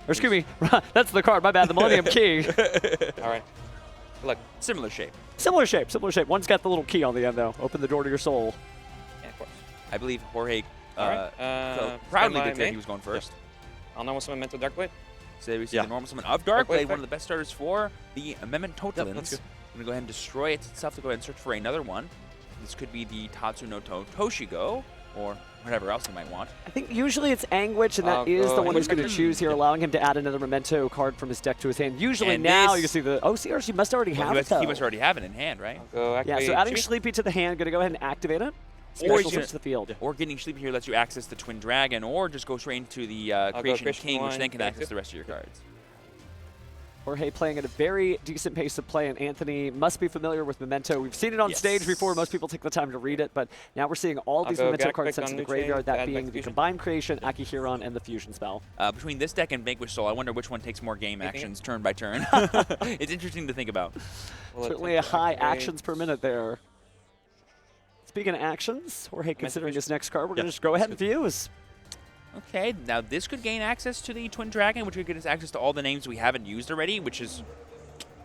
Or excuse me, that's the card. My bad. The Millennium Key. All right. Look. Similar shape. Similar shape. Similar shape. One's got the little key on the end, though. Open the door to your soul. Yeah, of course. I believe Jorge All so proudly standby declared main. he was going first. I'll normal summon Memento Darkblade. So there we see Yeah. the normal summon of Darkblade, Darkblade one of the best starters for the Memento. Yep, I'm that's going good. to go ahead and destroy it itself to go ahead and search for another one. This could be the Tatsu no Toshigo, or whatever else you might want. I think usually it's Anguich, and that I'll is go the one who's ahead. going to choose here, allowing him to add another Memento card from his deck to his hand. Usually And now this- you see the OCRs, you must already Well, have it, though. he must already have it in hand, right? I'll go Yeah, activate so adding Chibi. Sleepy to the hand, going to go ahead and activate it. Or Special he's switch to the field. Or getting Sleepy here lets you access the Twin Dragon, or just go straight into the go Creation Creation King, which one, then can thank access you. the rest of your cards. Jorge playing at a very decent pace of play, and Anthony must be familiar with Memento. We've seen it on Yes. stage before. Most people take the time to read it, but now we're seeing all I'll these go Memento Gak cards Pick sent on to the New Chain, graveyard, that add being back the Fusion. Combined Creation, Akihiron, and the Fusion spell. Between this deck and Vanquish Soul, I wonder which one takes more game Thinking it? actions turn by turn. It's interesting to think about. We'll Certainly a attempt to high activate. actions per minute there. Speaking of actions, Jorge considering Fusion. his next card, we're Yeah, going to just go ahead and fuse. Okay, now this could gain access to the Twin Dragon, which could get us access to all the names we haven't used already, which is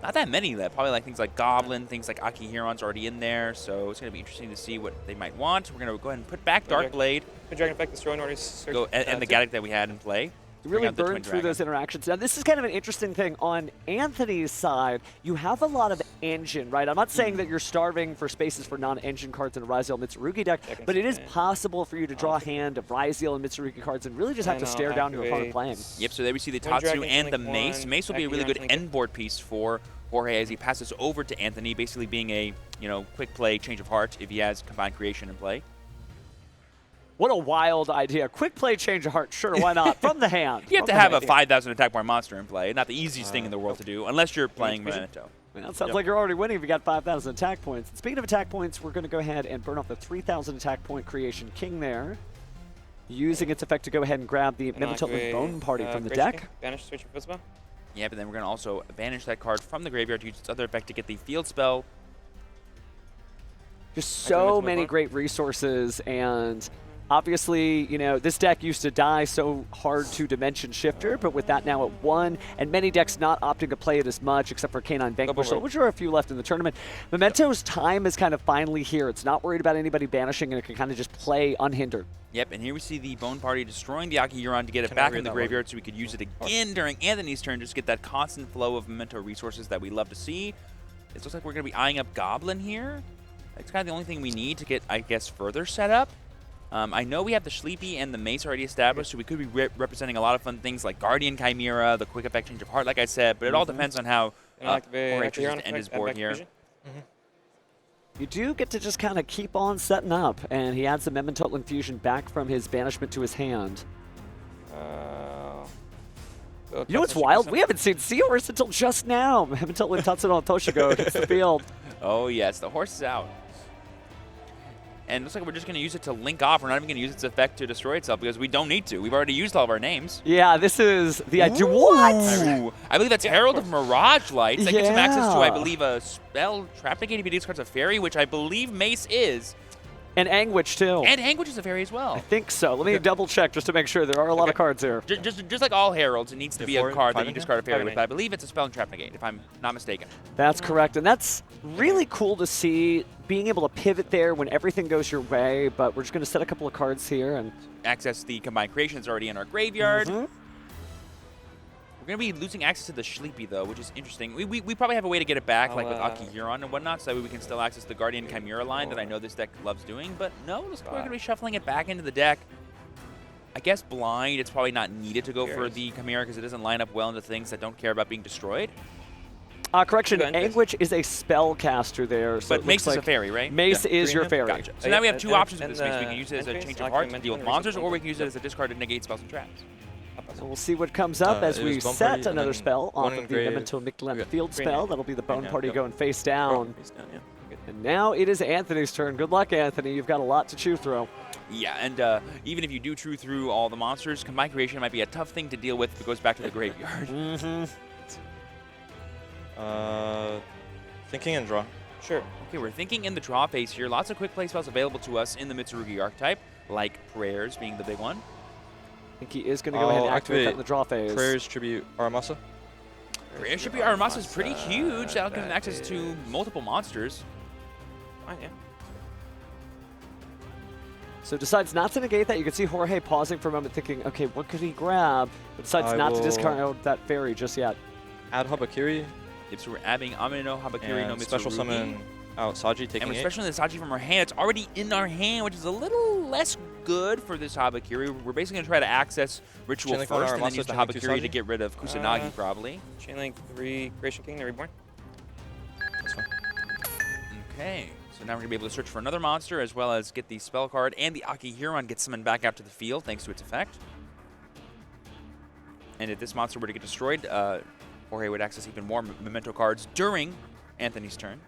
not that many left. Probably like things like Goblin, things like Akihiron's already in there, so it's going to be interesting to see what they might want. We're going to go ahead and put back Okay. Darkblade, Twin Dragon effect, destroy an order's search. and the Gaddock that we had in play. You Bring really out the Twin burn through Dragon. those interactions. Now, this is kind of an interesting thing. On Anthony's side, you have a lot of engine, right? I'm not saying that you're starving for spaces for non-engine cards in a Ryzeal Mitsurugi deck, Second but it is second. possible for you to draw a hand of Ryzeal and Mitsurugi cards and really just have And to I'll stare down your opponent activate- playing. Yep, so there we see the Twin Tatsu Dragon and the Link Mace. one, Mace will be a really good Akihiron's Link end board piece for Jorge as he passes over to Anthony, basically being a quick play, change of heart if he has Combined Creation in play. What a wild idea. Quick play, change of heart. Sure, why not? From the hand. You have to From the have a hand. 5,000 attack bar monster in play. Not the easiest thing in the world to do, unless you're playing Vision. Memento. Well, it sounds Yep. like you're already winning if you got 5,000 attack points. And speaking of attack points, we're going to go ahead and burn off the 3,000 attack point Creation King there. Using its effect to go ahead and grab the And I'll Memento activate, Bone Party from the Creation deck. King, Banish, switch your spell. Yeah, but then we're going to also banish that card from the graveyard to use its other effect to get the field spell. Just I can so move many on. great resources, and obviously, this deck used to die so hard to Dimension Shifter, but with that now at 1, and many decks not opting to play it as much, except for Canine Vanquish, Double which are a few left in the tournament. Memento's time is kind of finally here. It's not worried about anybody banishing, and it can kind of just play unhindered. Yep, and here we see the Bone Party destroying the Akihiron to get it Can I back read in the that graveyard so we could use it again during Anthony's turn, just to get that constant flow of Memento resources that we love to see. It looks like we're going to be eyeing up Goblin here. That's kind of the only thing we need to get, I guess, further set up. I know we have the Sleepy and the Mace already established, so we could be representing a lot of fun things like Guardian Chimera, the Quick Effect Change of Heart, like I said, but it all depends on how And I'll activate Jorge Akihiron chooses to end effect, his add board back here. Fusion. You do get to just kind of keep on setting up, and he adds the Memento Infusion back from his banishment to his hand. Go You know what's Tatsu wild? Shikasa. We haven't seen Seahorse until just now. Memento Tatsuno Toshigo hits the field. Oh, yes, the horse is out. And it looks like we're just going to use it to link off. We're not even going to use its effect to destroy itself because we don't need to. We've already used all of our names. Yeah, this is the idea. What? Ooh. I believe that's Herald of Mirage Lights. That gives him access to, I Yeah. believe, a spell trap negate if he discards a fairy, which I believe Mace is. And Anguich, too. And Anguish is a fairy as well. I think so. Let me double check just to make sure. There are a lot of cards here. Just like all Heralds, it needs to be a Before card that you fighting discard a fairy him? with. But I believe it's a spell and trap negate, if I'm not mistaken. That's correct. And that's really cool to see, being able to pivot there when everything goes your way. But we're just going to set a couple of cards here. And Access the Combined Creation that's already in our graveyard. Mhm. We're going to be losing access to the Sleepy, though, which is interesting. We probably have a way to get it back, like with I'll, Akihiron and whatnot, so that way we can still access the Guardian Chimera line that I know this deck loves doing. But no, it looks like we're going to be shuffling it back into the deck. I guess blind, it's probably not needed to go for Fairies. the Chimera because it doesn't line up well into things that don't care about being destroyed. correction, Good. Anguich is a spellcaster there. So But it Mace looks is like a fairy, right? Mace is your fairy. Gotcha. So Oh, now yeah, we have two and- options with and this Mace. We can use it as a Entrance, change of like heart you to deal with mentioned, monsters, or we resistance. can use it as a discard to negate spells and traps. So we'll see what comes up as it we was Bone set Party and another then spell one off in of the grave. Memento Mictlan Okay. field Green spell. hand. That'll be the Bone hand, Party yep. going face down. Face down, yeah. And now it is Anthony's turn. Good luck, Anthony. You've got a lot to chew through. Yeah, and even if you do chew through all the monsters, Combined Creation might be a tough thing to deal with if it goes back to the graveyard. Thinking and draw. Sure. Okay, we're thinking in the draw phase here. Lots of quick play spells available to us in the Mitsurugi archetype, like Prayers being the big one. think he is going to go ahead and activate that in the draw phase. Prayers Tribute Aramasa. Prayers Tribute Aramasa is pretty huge. That'll give him access to multiple monsters. Fine, yeah. So decides not to negate that. You can see Jorge pausing for a moment thinking, okay, what could he grab? But decides not to discard that fairy just yet. Add Habakiri. Yep, so we're adding Amino, Habakiri, no Mitsurugi. Special summon out Saji, taking and we're 8. special the Saji from our hand. It's already in our hand, which is a little less good for this Habakiri. We're basically going to try to access Ritual Chainlink first and then Aramasa, use the Chainlink Habakiri Saji. to get rid of Kusanagi, probably. Chainlink 3, Creation King, the Reborn. That's fine. Okay, so now we're going to be able to search for another monster as well as get the spell card, and the Akihiron gets summoned back out to the field thanks to its effect. And if this monster were to get destroyed, Jorge would access even more Memento cards during Anthony's turn.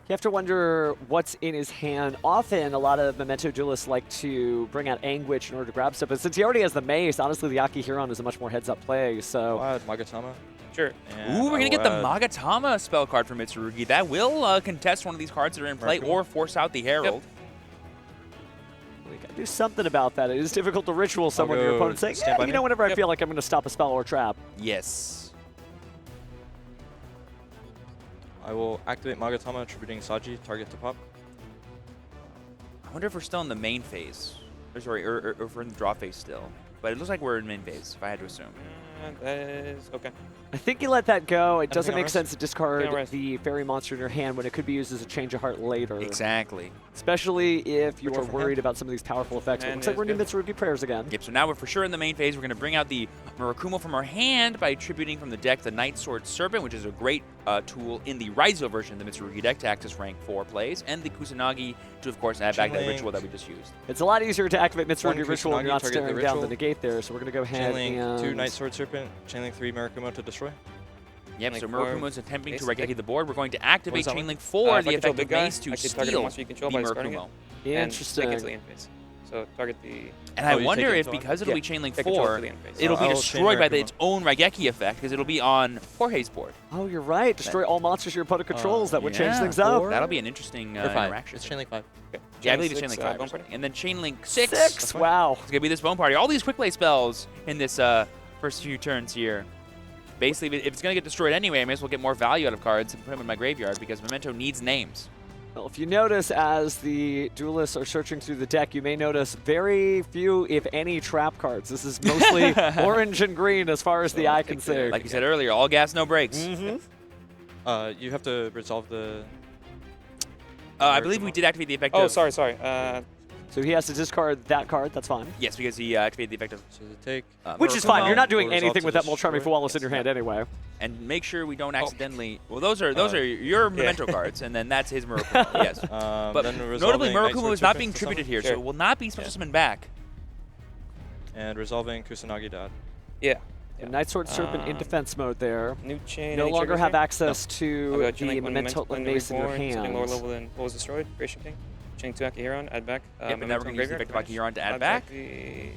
You have to wonder what's in his hand. Often, a lot of Memento duelists like to bring out Anguish in order to grab stuff, but since he already has the Mace, honestly, the Akihiron is a much more heads-up play, so... I'll add Magatama. Sure. Ooh, we're going to get the Magatama spell card from Mitsurugi. That will contest one of these cards that are in play or force out the Herald. We got to do something about that. It is difficult to ritual someone your go opponent's saying, stand by you me. know, whenever I feel like I'm going to stop a spell or trap. Yes. I will activate Magatama, attributing Saji, target to pop. I wonder if we're still in the main phase. Or sorry, or if we're in the draw phase still. But it looks like we're in main phase, if I had to assume. That is okay. I think you let that go. It doesn't Anything make else? sense to discard Anything else? the fairy monster in your hand when it could be used as a change of heart later. Exactly. Especially if you are Ritual from worried hand. about some of these powerful effects. It And looks like we're in it's Mitsurugi prayers again. Yep, so now we're for sure in the main phase. We're going to bring out the Murakumo from our hand by attributing from the deck the Night Sword Serpent, which is a great tool in the Ryzeal version of the Mitsurugi deck to access rank 4 plays, and the Kusanagi to, of course, add back that Chainlink. ritual that we just used. It's a lot easier to activate Mitsurugi One ritual when you're not Kusanagi, target the staring down the ritual. negate there, so we're going to go ahead Chainlink and... 2 Night Sword Serpent, Chainlink 3 Murakumo to destroy. Yep, Chainlink so 4, Murakumo is attempting to base Regeki deck. the board. We're going to activate that one? Chainlink 4, If the I control effect big of guy, Mace to I can target the steal monster you control the by discarding Murakumo. And Interesting. take it to the end phase. So target the... And I you wonder take it if to one? because it'll Yeah, be Chainlink take control 4, to the end phase. it'll be I'll destroyed by chain its own Raigeki effect, because it'll be on Jorge's board. Oh, you're right. Destroy all monsters your opponent controls. That would change things up. Four? That'll be an interesting Or 5. interaction. It's Chainlink 5. Okay. Yeah, I believe it's Chainlink Chainlink 6, 5. Bone or Party. something. And then Chainlink 6. 6, wow. It's going to be this Bone Party. All these quick play spells in this first few turns here. Basically, if it's going to get destroyed anyway, I may as well get more value out of cards and put them in my graveyard because Memento needs names. Well, if you notice, as the duelists are searching through the deck, you may notice very few, if any, trap cards. This is mostly orange and green as far as the eye can see. Like you said earlier, all gas, no brakes. Mm-hmm. You have to resolve the... I believe we did activate the effect Oh, of... sorry. So he has to discard that card. That's fine. Yes, because he activated the effect of... So the take... Which is fine. You're not doing Or resolve anything to with that destroy. Molcharming Wallace in your hand anyway. And make sure we don't accidentally... Well, those are your Memento cards, and then that's his Murakumo, yes. But then notably, resolving Night Murakumo Sword is not Serpent being to tributed summon. here, so Sure. it will not be special summoned back. And resolving Kusanagi to add. Yeah. And Night Sword Serpent in defense mode there. New chain. No any longer triggers have here? access I'll to go the Chainlink one Memento when Mace in your reborn, something lower hands. level than what was destroyed. Creation King. Chainlink 2 Akihiron, add back. Yep, and now we're going to use the effect of Akihiron to add back. The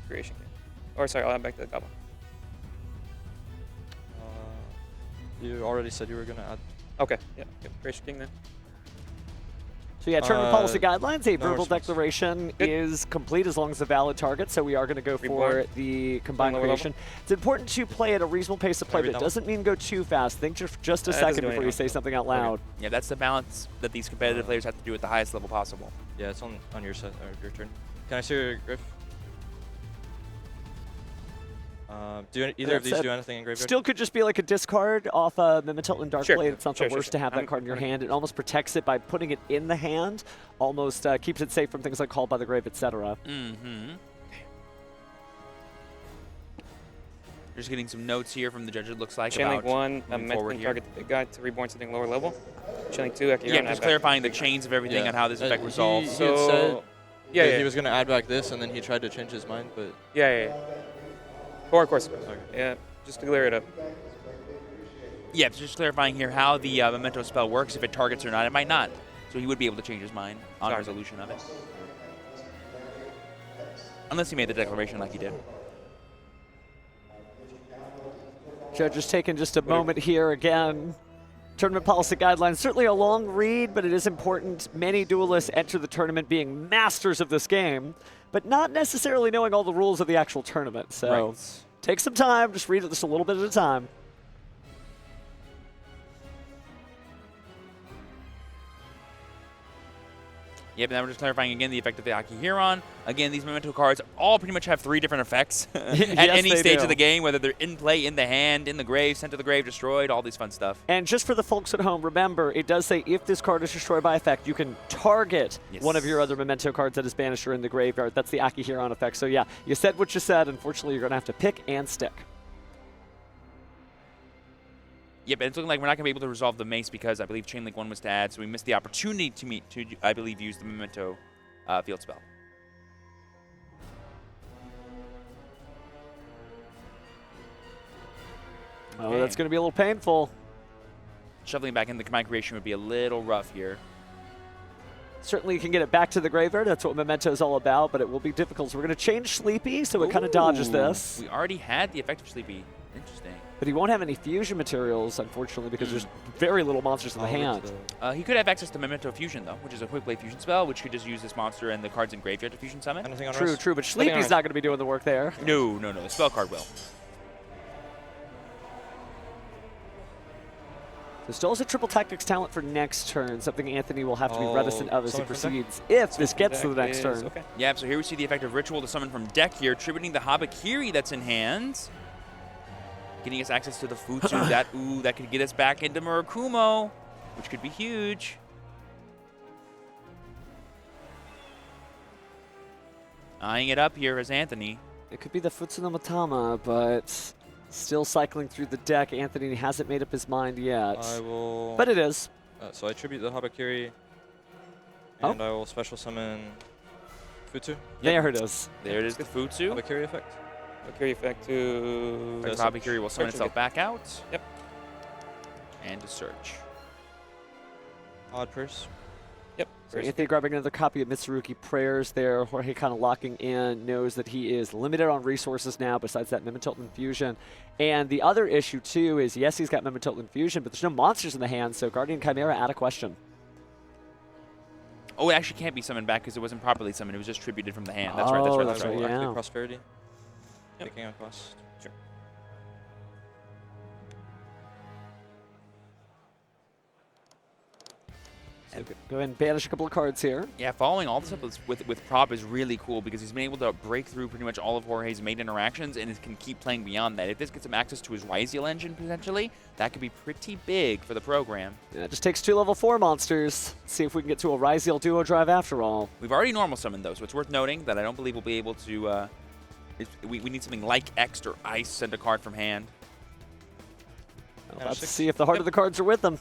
Creation King. Or sorry, I'll add back the Goblin. You already said you were going to add... Okay, yeah. Creation King then. So yeah, tournament policy guidelines, a no verbal response. declaration Good. is complete as long as a valid target, so we are going to go for Reborn. the combined Lower level. creation. It's important to play at a reasonable pace of play, Read but it that one. doesn't mean go too fast. Think just a That doesn't second do before you anything. say something out loud. Yeah, that's the balance that these competitive players have to do at the highest level possible. Yeah, it's on your set or your turn. Can I see your Griff? Do either of these That's do anything in graveyard? Still could just be like a discard off a Memento and Sure. Darkblade. It's not Sure, the worst sure. to have that card in your hand. It almost protects it by putting it in the hand, almost keeps it safe from things like Called by the Grave, etc. Mm-hmm. Just getting some notes here from the judge, it looks like, Chainlink about 1, moving meant forward to here. target the big guy to reborn something lower level. Chainlink 2 Akihiron, Yeah, add just back. clarifying the chains of everything and how this effect he resolves. had So, said yeah, that yeah. he was going to add back this, and then he tried to change his mind, but... Yeah. Of course. Okay. Yeah, just to clear it up. Yeah, just clarifying here how the Memento spell works, if it targets or not. It might not. So he would be able to change his mind on Sorry. resolution of it. Unless he made the declaration like he did. Judge is taking just a moment here again. Tournament policy guidelines, certainly a long read, but it is important. Many duelists enter the tournament being masters of this game, but not necessarily knowing all the rules of the actual tournament. So take some time, just read it just a little bit at a time. Yep, and then we're just clarifying again the effect of the Akihiron. Again, these Memento cards all pretty much have 3 different effects at any stage of the game, whether they're in play, in the hand, in the grave, sent to the grave, destroyed, all these fun stuff. And just for the folks at home, remember, it does say if this card is destroyed by effect, you can target one of your other Memento cards that is banished or in the graveyard. That's the Akihiron effect. So yeah, you said what you said. Unfortunately, you're going to have to pick and stick. Yep, and it's looking like we're not going to be able to resolve the Mace because I believe Chain Link 1 was to add, so we missed the opportunity to I believe, use the Memento field spell. Oh, that's going to be a little painful. Shuffling back in the command creation would be a little rough here. Certainly you can get it back to the graveyard. That's what Memento is all about, but it will be difficult. So we're going to change Sleepy, so it kind of dodges this. We already had the effect of Sleepy. Interesting. But he won't have any fusion materials, unfortunately, because there's very little monsters in the hand. He could have access to Memento Fusion, though, which is a quick play fusion spell, which could just use this monster and the cards in graveyard to fusion summon. True, but Sleepy's not going to be doing the work there. No, the spell card will. So still has a triple tactics talent for next turn, something Anthony will have to be reticent of as he proceeds if this gets to the next turn. Okay. Yeah, so here we see the effect of Ritual to summon from deck here, tributing the Habakiri that's in hand. Getting us access to the Futsu. that could get us back into Murakumo, which could be huge. Eyeing it up here is Anthony. It could be the Futsu no Matama, but still cycling through the deck. Anthony hasn't made up his mind yet. I will. But it is. So I tribute the Habakiri, and I will special summon Futsu. There it is. There it is, the Futsu. Habakiri effect. Habakiri effect to... Habakiri will summon search itself back out. Yep. And to search. Odd purse. Yep. So Anthony grabbing another copy of Mitsurugi Prayers there. Jorge kind of locking in, knows that he is limited on resources now besides that Memento Infusion. And the other issue, too, is yes, he's got Memento Infusion, but there's no monsters in the hand, so Guardian Chimera out of question. Oh, it actually can't be summoned back because it wasn't properly summoned. It was just tributed from the hand. That's That's right. right, yeah. Activate Prosperity. Taking on cost. Sure. So go ahead and banish a couple of cards here. Yeah, following all this up with Prop is really cool because he's been able to break through pretty much all of Jorge's made interactions and can keep playing beyond that. If this gets him access to his Ryzeal engine, potentially, that could be pretty big for the program. Yeah, it just takes 2 level 4 monsters. See if we can get to a Ryzeal duo drive after all. We've already normal summoned, though, so it's worth noting that I don't believe we'll be able to... we need something like X or Ice, send a card from hand. Let's see if the heart of the cards are with them.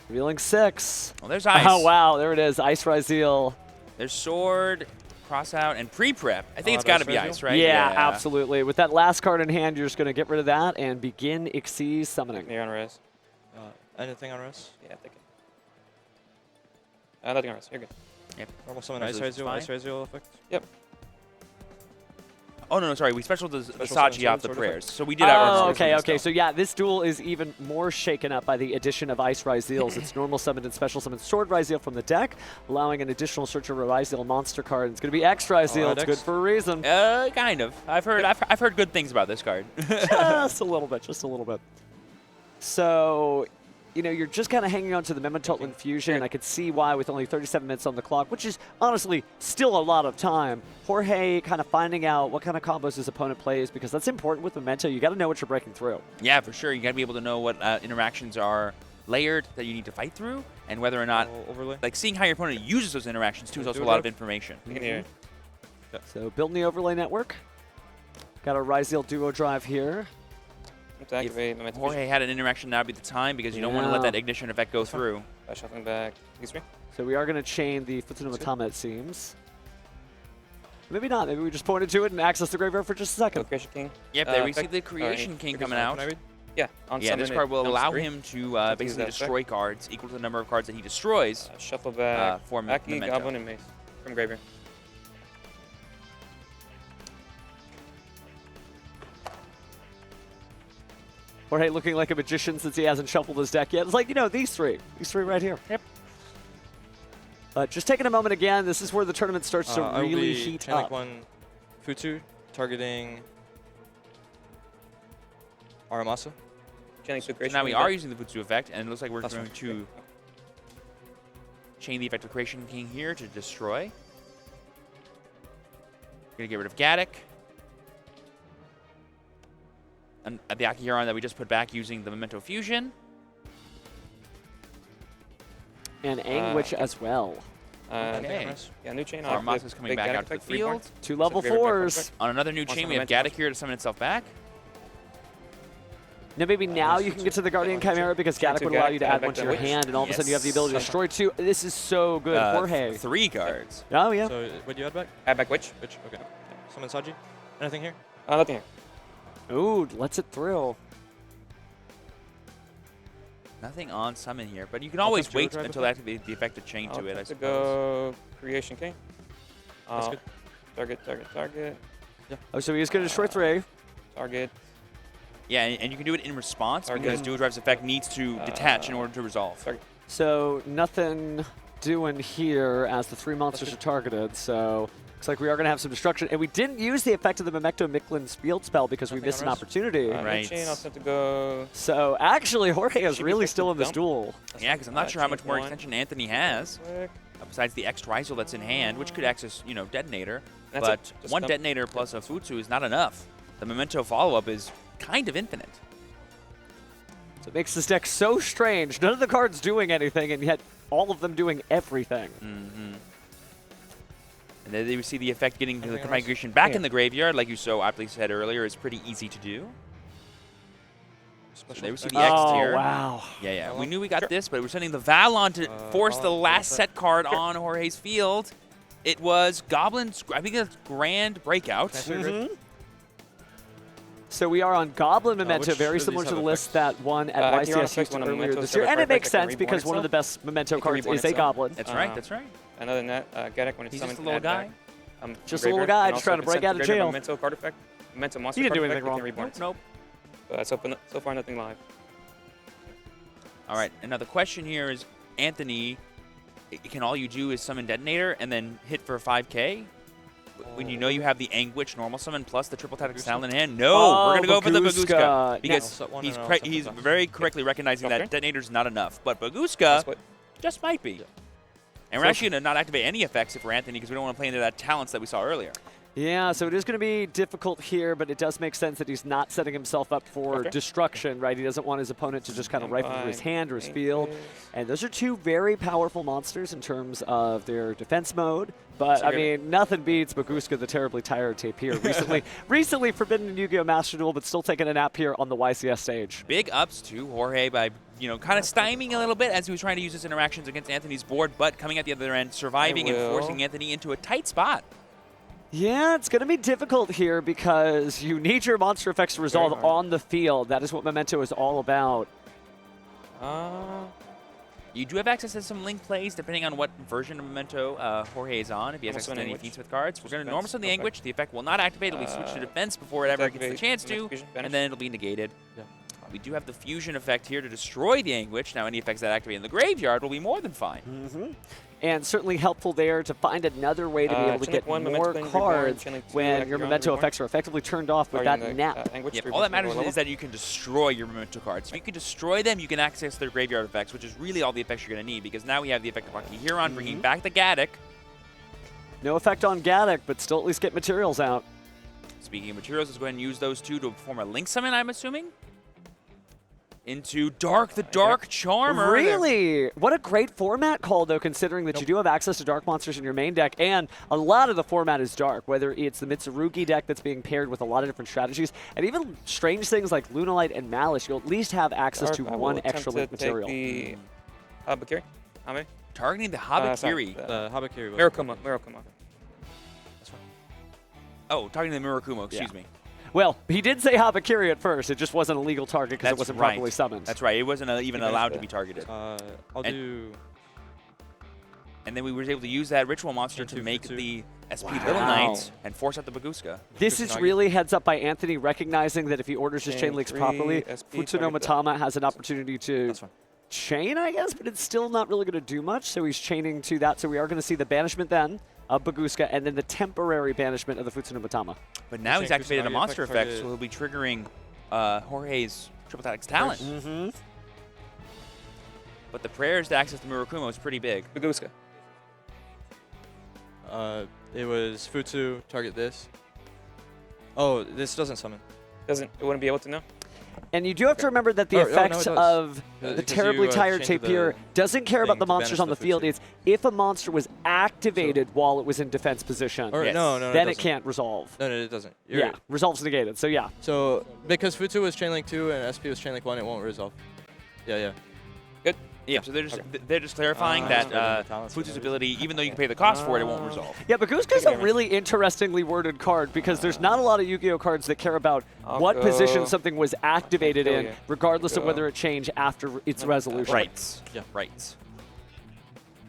Revealing 6. Well, there's Ice. Oh, wow. There it is. Ice Ryzeal. There's Sword, Cross Out, and Pre-Prep. I think it's got to be Ice, right? Yeah, absolutely. With that last card in hand, you're just going to get rid of that and begin Xyz summoning. You're on res. Anything on res? Yeah, take it. Nothing on res. You're good. Yep. Normal summon Ice Ryzeal effect? Yep. Oh, no, sorry. We special the Special Sachi summon off the sword prayers. effect? So we did our okay. So, yeah, this duel is even more shaken up by the addition of Ice Ryzeals. It's normal summoned and special summoned Sword Ryzeal from the deck, allowing an additional search of a Ryzeal monster card. It's going to be X Ryzeal. It's good for a reason. Kind of. I've heard good things about this card. Just a little bit. So, you know, you're just kind of hanging on to the Memento Infusion. I could see why with only 37 minutes on the clock, which is honestly still a lot of time. Jorge kind of finding out what kind of combos his opponent plays, because that's important with Memento. You got to know what you're breaking through. Yeah, for sure. You got to be able to know what interactions are layered that you need to fight through, and whether or not, like seeing how your opponent uses those interactions too is also a lot of information. You can hear. So building the overlay network. Got a Ryzeal duo drive here. To activate Memento Jorge had an interaction, now would be the time because you don't want to let that ignition effect go through. Shuffling back. So we are going to chain the Futsu no Matama, it seems. Maybe not. Maybe we just pointed to it and access the graveyard for just a second. Creation King. Yep, there we see the Creation King coming out. Yeah, yeah, this card will allow him to basically destroy cards equal to the number of cards that he destroys. Shuffle back. For Aki, Memento. Goblin, and Mace from graveyard. Jorge looking like a magician since he hasn't shuffled his deck yet. It's like, you know, these three right here. Yep. Just taking a moment again, this is where the tournament starts to I will really be heat chaining up. one Futsu, targeting Aramasa. Channeling So Creation now we King are deck. using the Futsu effect, and it looks like we're That's going fine. to chain the effect of Creation King here to destroy. Gonna get rid of Gaddock. And the Akiharon that we just put back using the Memento Fusion. And Anguish as well. Okay. Yeah, new chain. Armasa's coming back out to the field. 2 level favorite card 4s. On another new Wants chain, to we have Memento Gaddock here to summon itself back. Now maybe now you can get to the Guardian Chimera because Gaddock would allow you to add one to your hand, and all of a sudden you have the ability to destroy 2. This is so good, Jorge. 3 cards. Oh, yeah. So what do you add back? Add back Witch. Which? Okay. Summon Saji. Anything here? Nothing here. Ooh, lets it through. Nothing on summon here, but you can always have wait Geodrive until effect? activate the effective chain to it, I have to suppose. go Creation King. That's good. Target. Oh, so he's going to destroy 3. Target. Yeah, and you can do it in response Target. because Dual Drive's effect needs to detach in order to resolve. Target. So nothing doing here as the 3 monsters are targeted, so looks like we are going to have some destruction. And we didn't use the effect of the Memento Micklin's field spell because we Nothing missed on an rest? opportunity. Right. New chain. I'll have to go. So actually, Jorge is Should be really quick still to in this dump. duel. Yeah, because I'm not sure how much more one. extension Anthony has, Quick. besides the X Ryzeal that's in hand, which could access, you know, Detonator. That's but it. Just one dump. Detonator plus a Futsu is not enough. The Memento follow-up is kind of infinite. So it makes this deck so strange. None of the cards doing anything, and yet all of them doing everything. Mm-hmm. And then we see the effect getting the Anything else? migration back Yeah. in the graveyard, like you so aptly said earlier, is pretty easy to do. Special there we see effect. the X Oh, tier. wow. Yeah, yeah. We Valon? knew we got Sure. this, but we're sending the Valon to force the Valon, last Valon set card Sure. on Jorge's field. It was Goblin's, I think it's Grand Breakout. Can I say Grid? So we are on Goblin Memento, which very of similar these to the have list effects? that won at Akiharon YCS effects Houston when a earlier Memento this is year. ever And it card makes that can sense reborn because one of the itself. best Memento It can cards reborn is a itself. Goblin. That's right, Um, that's right. Other than that, Gaddock when it's He's summoned. just a little add guy. back, Just a little guy and just trying to also break if out of it's sent to jail. graveyard Memento card effect. Memento monster He didn't card do effect, anything it wrong. can reborn Nope, itself. nope. So far, nothing live. All right, and now the question here is, Anthony, can all you do is summon Detonator and then hit for 5k? When you know you have the Anguish normal summon plus the triple tactic style in hand? No, Oh, we're going to go for the Baguska. Baguska. Because I'll set one he's, and I'll set he's the top. very correctly recognizing that Okay. Detonator's not enough. But Baguska That's what. just might be. And we're So- actually going to not activate any effects if we're Anthony because we don't want to play into that talents that we saw earlier. Yeah, so it is going to be difficult here, but it does make sense that he's not setting himself up for Okay. destruction, right? He doesn't want his opponent to just kind of rifle through his hand or his field. And those are 2 very powerful monsters in terms of their defense mode. But, So I you're- mean, nothing beats Baguska, the terribly tired tapir. Recently forbidden in Yu-Gi-Oh! Master Duel, but still taking a nap here on the YCS stage. Big ups to Jorge by, you know, kind of stymieing a little bit as he was trying to use his interactions against Anthony's board, but coming at the other end, surviving and will. forcing Anthony into a tight spot. Yeah, it's going to be difficult here because you need your monster effects to resolve hard. on the field. That is what Memento is all about. You do have access to some link plays depending on what version of Memento Jorge is on. If he has Normal access to summon any Anguish. feats with cards, we're going to Defense, normal summon the okay. Anguish. The effect will not activate. It'll be switched to defense before it ever gets the Deactivate chance to, Memento Fusion, and banish. then it'll be negated. Yeah. We do have the fusion effect here to destroy the Anguish. Now, any effects that activate in the graveyard will be more than fine. And certainly helpful there to find another way to be able to Chinook get one, more Memento Reborn, cards Chinook two, when your Akiharon Memento Reborn. effects are effectively turned off with Targeting that the, nap. Anguish Yep. to All that reborn matters to lower is that you can destroy your Memento cards. If you can destroy them, you can access their graveyard effects, which is really all the effects you're going to need, because now we have the effect of Akiharon bringing back the Gaddock. No effect on Gaddock, but still at least get materials out. Speaking of materials, let's go ahead and use those 2 to perform a link summon, I'm assuming. Into Dark the Dark Charmer. Really? What a great format call, though, considering that you do have access to dark monsters in your main deck, and a lot of the format is dark, whether it's the Mitsurugi deck that's being paired with a lot of different strategies, and even strange things like Lunalite and Malice, you'll at least have access to Dark, I will one attempt extra to link take material. The Habakiri? Hame? Targeting the Sorry, Habakiri. the Habakiri. Mirakuma. That's fine. Oh, targeting the Murakumo, excuse Yeah. me. Well, he did say Habakiri at first. It just wasn't a legal target because it That's wasn't right. properly summoned. That's right. It wasn't even Even allowed if to the- be targeted. I'll And- do. And then we were able to use that ritual monster to Into make Futsu. the SP Little Knight and force out the Baguska. This is Kusanagi. really heads up by Anthony, recognizing that if he orders his chain links 3, properly, SP, Futsuno target Matama has an opportunity to That's fine. chain, I guess, but it's still not really going to do much, so he's chaining to that. So we are going to see the banishment then of Baguska, and then the temporary banishment of the Futsuno Matama. But now he's Saying activated a Kusanagi monster effect effect, so target. he'll be triggering Jorge's Triple Tactics talent. Mm-hmm. But the prayers to access the Murakumo is pretty big. Baguska. It was Futsu, target this. Oh, this doesn't summon. It wouldn't be able to know. And you do have to remember that the Oh, no, it effects does. of Because the you, terribly tired changed the Tapir doesn't care about thing the to monsters banish on the the field. Futsu. It's if a monster was activated while it was in defense position, Or Yes. no, then it it can't resolve. No, it doesn't. Yeah, resolve's negated. So yeah. So because Futsu was chain link 2 and SP was chain link 1, it won't resolve. Yeah. Yeah, so they're just clarifying that's that good. Talent's Futsu's good. ability, even though you can pay the cost for it, it won't resolve. Yeah, Baguska's a really interestingly worded card because there's not a lot of Yu-Gi-Oh cards that care about what go. position something was activated I'll kill in, you. regardless of Go. whether it changed after its resolution. Right. Yeah. Right.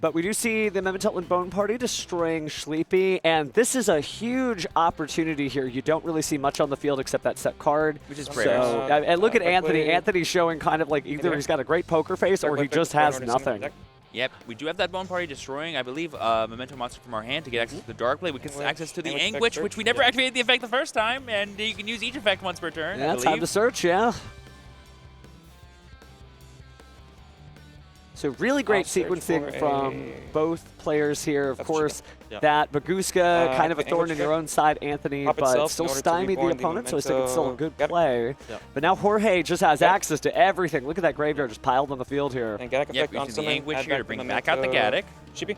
But we do see the Memento Bone Party destroying Sleepy, and this is a huge opportunity here. You don't really see much on the field except that set card. Which is So, prayers. and look at quickly. Anthony. Anthony's showing kind of like either he's got a great poker face or he just has nothing. Yep, we do have that Bone Party destroying, I believe, Memento Monster from our hand to get access to the Dark Blade. We can access to the Anguish Anguish, effect which we never activated the effect the first time, and you can use each effect once per turn, I Yeah, time to believe. search, yeah. So really great I'll search sequencing for from a- both players here. Of That's course, Yeah. that Baguska, kind of a the thorn Anguish in your effect. own side, Anthony, Pop but itself still in order to stymied the reborn the opponent, so I think it's still a Memento. good Got it. play. Yeah. But now Jorge just has Got it. access to everything. Look at that graveyard just piled on the field here. And Gaddock Yep, effect we're on using the summon, Anguish add here to back bring the back out the Memento. Gaddock. Shippy.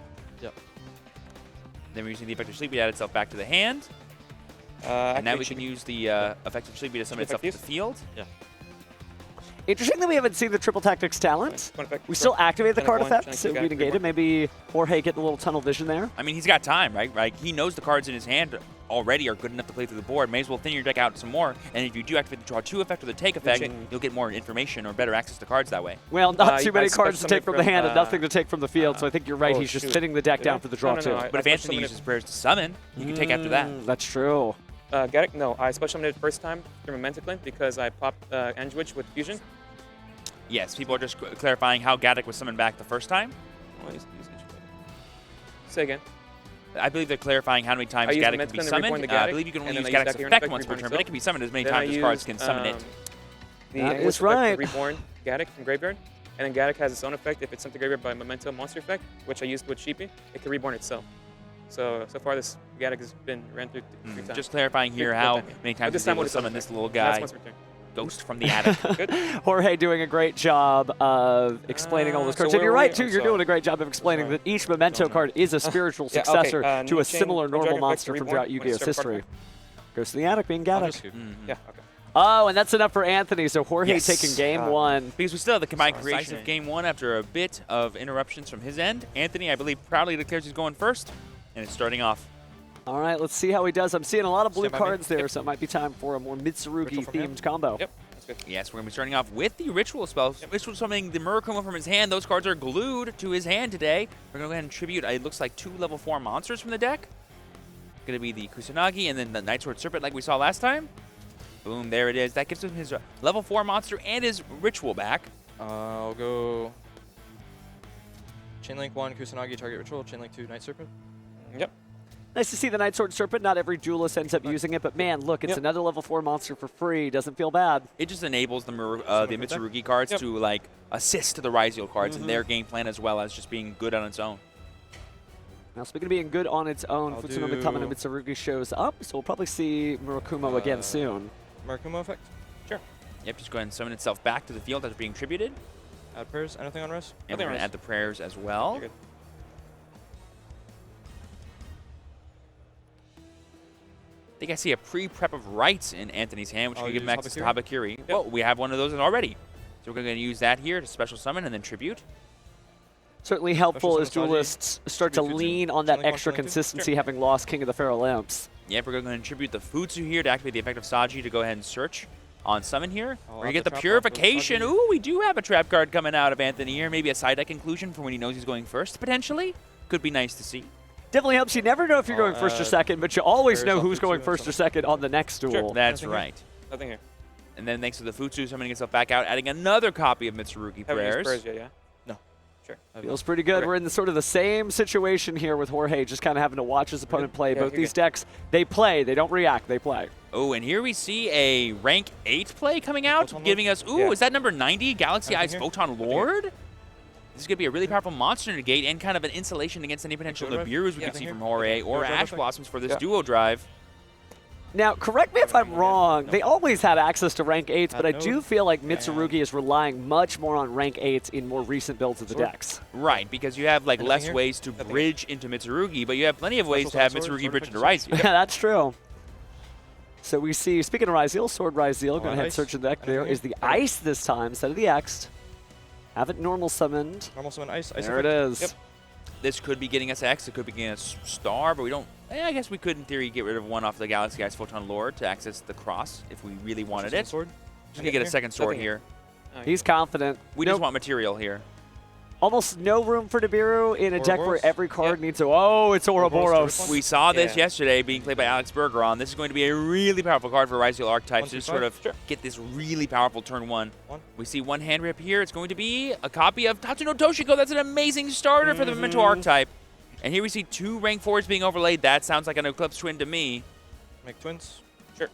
Then we're using the effect of Sleepy to add itself back to the hand. And now we can use the effect of Sleepy to summon itself to the field. Yeah. Interesting that we haven't seen the triple tactics talent. One effect. We still activate the Channel card one, effect, channel so two, we Gaddock, negated. reborn. Maybe Jorge getting a little tunnel vision there. I mean, he's got time, right? Like, he knows the cards in his hand already are good enough to play through the board. May as well thin your deck out some more. And if you do activate the draw 2 effect or the take effect, chain. you'll get more information or better access to cards that way. Well, not too I many special cards to take from the summoned hand and from, nothing to take from the field, so I think you're right. oh, He's just shoot. thinning the deck Did down I? for the draw No, 2. I But if special Anthony summoned uses prayers to summon, you can take after that. That's true. Gaddock, no, I special summoned it first time through Memento because I popped Anguish with Fusion. Yes, people are just clarifying how Gaddock was summoned back the first time. Say again. I believe they're clarifying how many times I use Gaddock the can be Memento to summoned. reborn the I Gaddock, believe you can only and use then I use Gaddock's that here effect effect, once per reborn turn, but it itself. can be summoned as many Then times I as cards use, can summon it. The That Anguish is effect right. to reborn Gaddock from graveyard, and then Gaddock has its own effect if it's sent to graveyard by Memento monster effect, which I used with Sheepy. It can reborn itself. So far this Gaddock has been ran through 3 times. Just clarifying here Three how times, yeah. many But times this he's time able to with its own summon this effect. little That's guy, once per turn. Ghost from the attic. Good. Jorge doing a great job of explaining all those So cards. And where you're were right, we? too. I'm You're sorry. doing a great job of explaining sorry. that each Memento Don't card is a spiritual Yeah, okay, successor to new a chain, similar dragon normal effect monster from reborn throughout when Yu-Gi-Oh's you start history. Goes to the attic being I'll Gaddock. just scoop. Yeah, okay. Oh, and that's enough for Anthony. So Jorge Yes. taking game 1. Because we still have the combined Sorry. creation of game 1 after a bit of interruptions from his end. Anthony, I believe, proudly declares he's going first, and it's starting off. All right, let's see how he does. I'm seeing a lot of blue Stand by me. cards there, Yep. so it might be time for a more Ritual from Mitsurugi-themed hand. combo. Yep, that's good. Yes, we're going to be starting off with the Ritual spell. Ritual summoning the Murakumo from his hand. Those cards are glued to his hand today. We're going to go ahead and tribute, it looks like 2 level 4 monsters from the deck. Going to be the Kusanagi and then the Night Sword Serpent like we saw last time. Boom, there it is. That gives him his level 4 monster and his Ritual back. I'll go Chainlink 1, Kusanagi, target ritual. Chainlink 2, Night Serpent. Yep. Nice to see the Night Sword Serpent. Not every duelist ends up using it, but man, look, it's Yep. another level 4 monster for free. Doesn't feel bad. It just enables the from the deck? Mitsurugi cards Yep. to like assist the Ryzeal cards in their game plan as well as just being good on its own. Now, speaking of being good on its own, I'll Futsuno do- Mitama no Mitsurugi shows up, so we'll probably see Murakumo again soon. Murakumo effect. Sure. Yep, just go ahead and summon itself back to the field after being tributed. Add prayers. Anything on rest? And Nothing we're going on to rest. add the prayers as well. You're good. I think I see a pre-prep of rights in Anthony's hand, which Oh, can you give him use access to Habakiri? Habakiri. Well, we have one of those already. So we're going to use that here to special summon and then tribute. Certainly helpful as Special Samurai duelists start to Tribute Futsu. lean on that Chainlink one, extra Chainlink two? consistency, having lost King of the Pharaoh Lamps. Yep, we're going to tribute the Futsu here to activate the effect of Saji to go ahead and search on summon here. I'll We're going to add get the the trap Purification. off of Saji. Ooh, we do have a trap card coming out of Anthony here. Maybe a side deck inclusion for when he knows he's going first, potentially. Could be nice to see. Definitely helps. You never know if you're going first or second, but you always there's know a who's going Futsu first or and second on the next duel. Sure. That's Nothing here? right. Nothing here. And then thanks to the Futsu summoning itself back out, adding another copy of Mitsurugi Haven't used prayers. prayers yet, yeah? No. Sure. Feels pretty good. Okay. We're in the sort of the same situation here with Jorge, just kind of having to watch his opponent play. Yeah, Both you're these good. decks, they play. They don't react. They play. Oh, and here we see a rank 8 play coming out, Photon giving us, ooh, Yeah. is that number 90, Galaxy Anything Eyes here? Photon Nothing Lord? This is going to be a really powerful monster negate and kind of an insulation against any potential Dual drive? Nibiru's we Yeah. could see Nothing from here? Jorge Dual or drive Ash effect? Blossoms for this Yeah. duo drive. Now, correct me if I'm wrong. They always had access to rank 8s, but I no- do feel like Yeah. Mitsurugi is relying much more on rank 8s in more recent builds of the Sword? decks. Right, because you have like Anything less here? ways to Nothing. bridge into Mitsurugi, but you have plenty of ways to Special have sword, Mitsurugi sword bridge into effect, Ryzeal. Yeah, that's true. So we see, speaking of Ryzeal, Sword Ryzeal, go Oh, ahead and ice. search the deck. Anything There here? is the ice this time instead of the X. Have it normal summoned. Normal summon ice. Ice There it effect. is. Yep. This could be getting us X, it could be getting us Star, but we don't. I guess we could, in theory, get rid of one off the Galaxy Eyes Photon Lord to access the cross if we really wanted Special it. Sword. Just gonna get a second sword Nothing here. Oh, He's confident. We Nope. just want material here. Almost no room for Nibiru in a deck where Ouroboros? every card Yep. needs a. Oh, it's Ouroboros Ouroboros. We saw this Yeah. yesterday being played by Alex Bergeron. This is going to be a really powerful card for Ryzeal archetypes to 1, 2, sort of 5. get this really powerful turn 1. One. We see one hand rip here. It's going to be a copy of Tatsuno Toshiko. That's an amazing starter for the Memento archetype. And here we see 2 rank 4s being overlaid. That sounds like an Eclipse Twin to me. Make twins. Sure.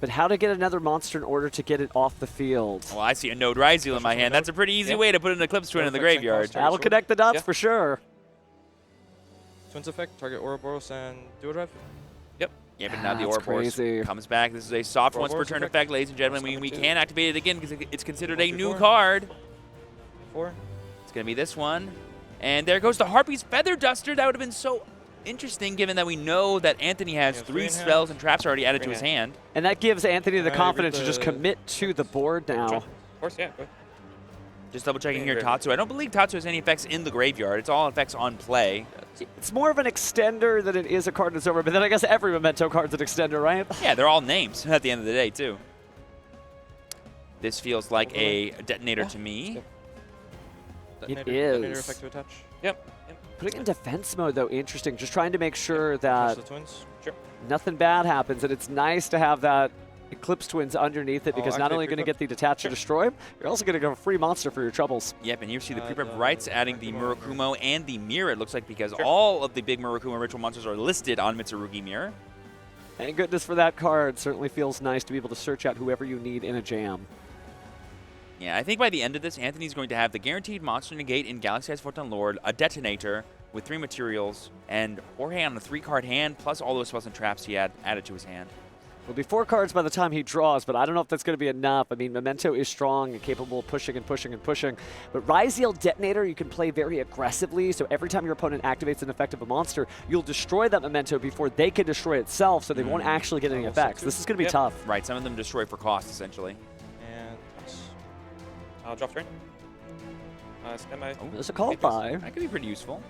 But how to get another monster in order to get it off the field? Well, I see a Node Ryzeal in my hand. That's a pretty easy Yep. way to put an Eclipse Twin in the Perfect, same graveyard. cost. That'll sword. connect the dots Yeah. for sure. Twins effect. Target Ouroboros and dual drive. Yeah, but now the That's Ouroboros crazy. comes back. This is a soft once per Ouroboros turn effect. effect, ladies and gentlemen. That's We coming can too. activate it again because it's considered a 1, 2, new 4. card. 4. It's going to be this one. And there goes the Harpy's Feather Duster. That would have been so interesting given that we know that Anthony has Yeah, 3 3 in hand. spells and traps already added to Three his in hand. And that gives Anthony the Alright, confidence read to just the- commit to the board Sure. now. Of course, yeah. Go ahead. Just double checking Yeah, here, great. Tatsu. I don't believe Tatsu has any effects in the graveyard. It's all effects on play. It's more of an extender than it is a card that's over, but then I guess every Memento card's an extender, right? Yeah, they're all names at the end of the day, too. This feels like a detonator to me. Detonator is. effect to attach. Yep. Putting it in defense mode, though, interesting. Just trying to make sure Attach that the twins. nothing bad happens, and it's nice to have that Eclipse Twins underneath it because not activate only going to pre-flip. get the detach and destroy, you're also going to get a free monster for your troubles. Yep, and here you see the The pre-prep rights adding the Murakumo. Murakumo and the Mirror, it looks like, because Sure. all of the big Murakumo ritual monsters are listed on Mitsurugi Mirror. Thank goodness for that card. Certainly feels nice to be able to search out whoever you need in a jam. Yeah, I think by the end of this, Anthony's going to have the guaranteed monster negate in Galaxy Eyes Photon Lord, a detonator with 3 materials, and Jorge on a 3-card hand, plus all those spells and traps he had added to his hand. Will be 4 cards by the time he draws, but I don't know if that's going to be enough. I mean, Memento is strong and capable of pushing and pushing and pushing. But Ryzeal Detonator, you can play very aggressively, so every time your opponent activates an effect of a monster, you'll destroy that Memento before they can destroy itself, so they won't actually get any Also effects. two. This is going to be Yep. tough. Right, some of them destroy for cost, essentially. And pass. I'll drop turn. Stand by. Oh, There's a call by. That could be pretty useful